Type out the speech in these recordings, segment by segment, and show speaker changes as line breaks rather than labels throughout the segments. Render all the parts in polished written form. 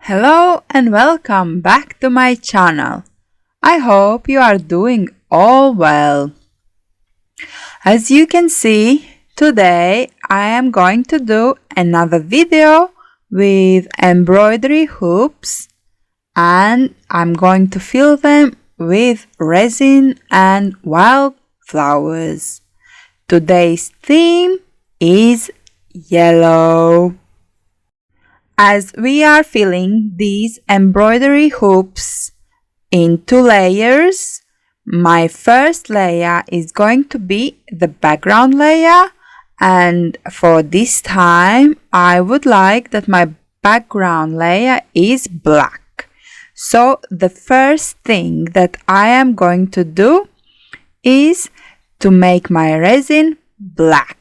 Hello and welcome back to my channel. I hope you are doing all well. As you can see, today I am going to do another video with embroidery hoops and I'm going to fill them with resin and wildflowers. Today's theme is yellow. As we are filling these embroidery hoops in 2 layers, my first layer is going to be the background layer, and for this time I would like that my background layer is black. So the first thing that I am going to do is to make my resin black.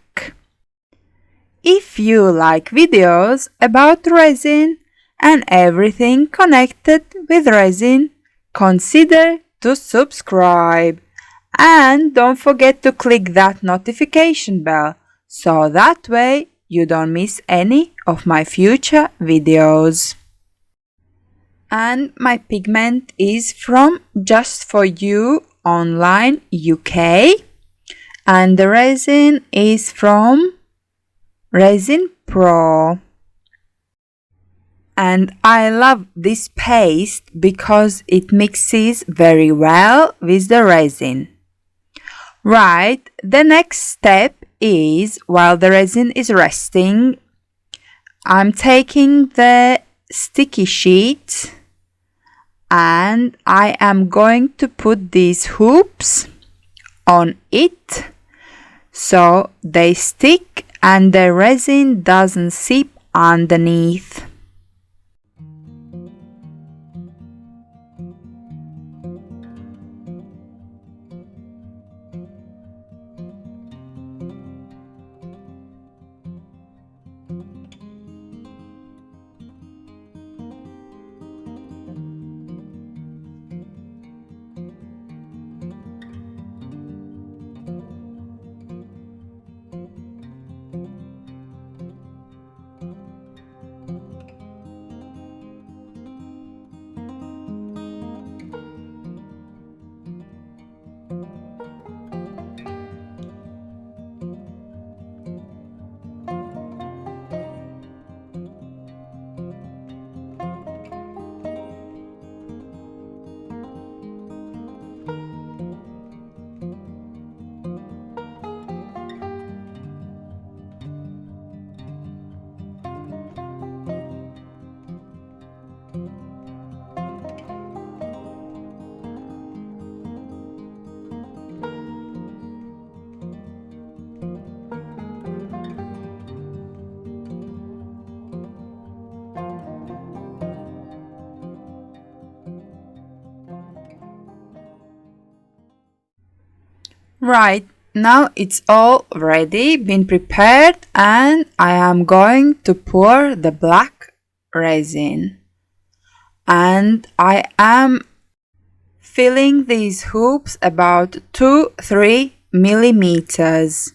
If you like videos about resin and everything connected with resin, consider to subscribe and don't forget to click that notification bell so that way you don't miss any of my future videos. And my pigment is from Just For You Online UK and the resin is from Resin Pro. And I love this paste because it mixes very well with the resin. Right, the next step is, while the resin is resting, I'm taking the sticky sheet and I am going to put these hoops on it so they stick and the resin doesn't seep underneath. Right, now it's all ready, been prepared, and I am going to pour the black resin. And I am filling these hoops about 2-3 millimeters.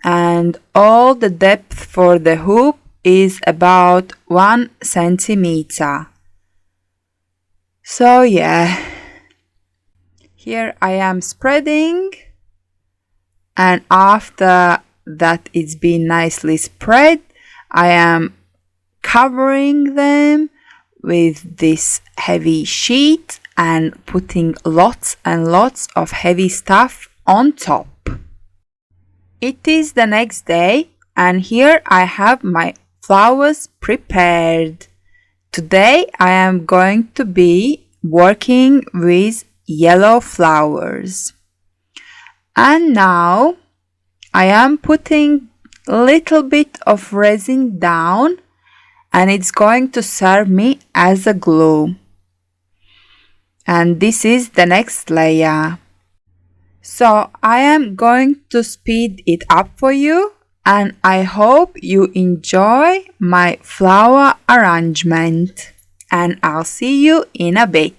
And all the depth for the hoop is about 1 centimeter. So yeah, here I am spreading, and after that it's been nicely spread, I am covering them with this heavy sheet and putting lots and lots of heavy stuff on top. It is the next day and here I have my flowers prepared. Today I am going to be working with yellow flowers. And now I am putting a little bit of resin down and it's going to serve me as a glue. And this is the next layer. So I am going to speed it up for you and I hope you enjoy my flower arrangement. And I'll see you in a bit.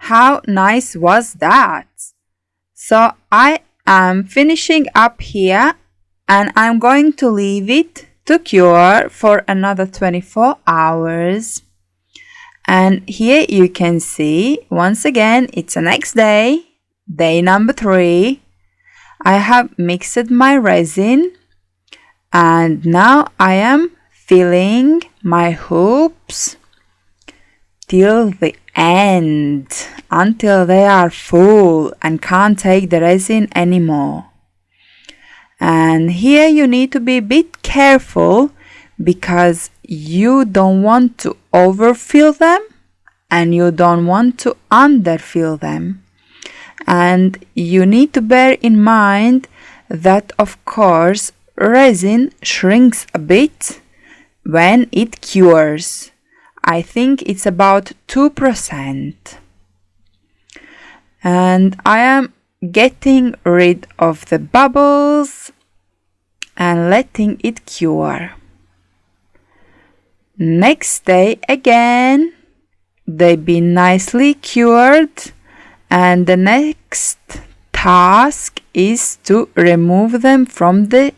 How nice was that? So I am finishing up here and I'm going to leave it to cure for another 24 hours. And here you can see, once again, it's the next day, day number 3. I have mixed my resin and now I am filling my hoops till the end, until they are full and can't take the resin anymore. And here you need to be a bit careful because you don't want to overfill them and you don't want to underfill them. And you need to bear in mind that, of course, resin shrinks a bit when it cures. I think it's about 2%. And I am getting rid of the bubbles and letting it cure. Next day again, they've been nicely cured, and the next task is to remove them from the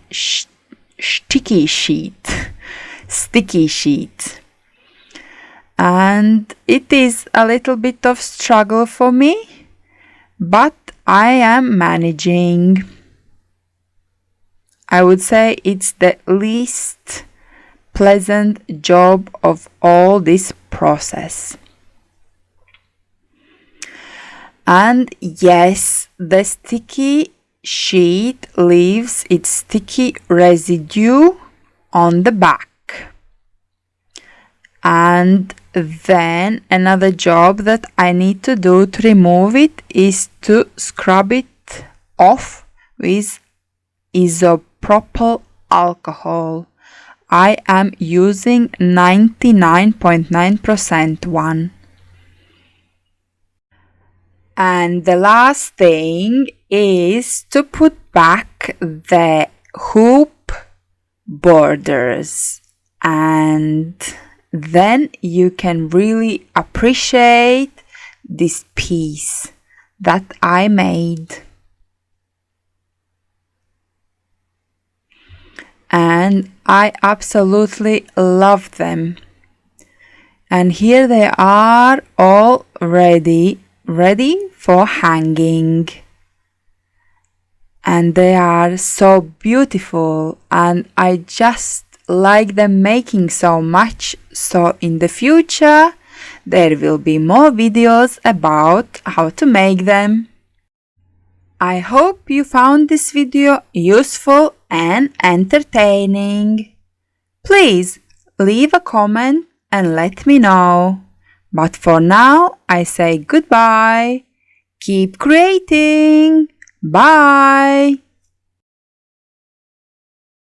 sticky sheet. And it is a little bit of struggle for me, but I am managing. I would say it's the least pleasant job of all this process. And yes, the sticky sheet leaves its sticky residue on the back. And then another job that I need to do to remove it is to scrub it off with isopropyl alcohol. I am using 99.9% one. And the last thing is to put back the hoop borders, and then you can really appreciate this piece that I made. And I absolutely love them. And here they are, all ready for hanging. And they are so beautiful, and I just like them making so much. So in the future there will be more videos about how to make them. I hope you found this video useful and entertaining. Please leave a comment and let me know. But for now, I say goodbye. Keep creating. Bye.